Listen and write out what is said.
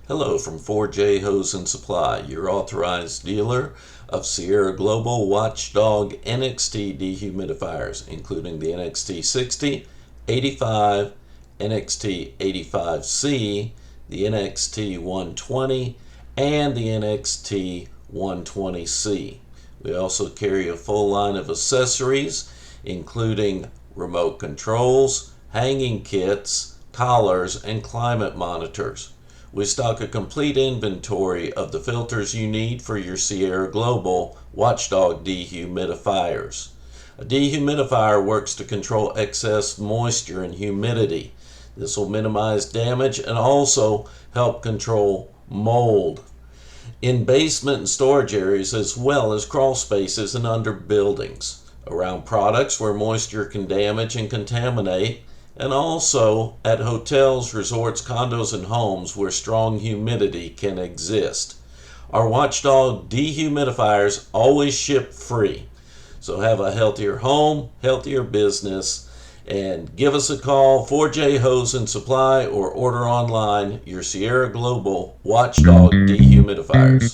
Hello from 4J Hose and Supply, your authorized dealer of Sierra Global Watchdog NXT dehumidifiers, including the NXT 60, 85, NXT 85C, the NXT 120, and the NXT 120C. We also carry a full line of accessories, including remote controls, hanging kits, collars, and climate monitors. We stock a complete inventory of the filters you need for your Sierra Global Watchdog dehumidifiers. A dehumidifier works to control excess moisture and humidity. This will minimize damage and also help control mold in basement and storage areas, as well as crawl spaces and under buildings, around products where moisture can damage and contaminate, and also at hotels, resorts, condos, and homes where strong humidity can exist. Our Watchdog dehumidifiers always ship free. So have a healthier home, healthier business, and give us a call, 4J Hose and Supply, or order online your Sierra Global Watchdog dehumidifiers.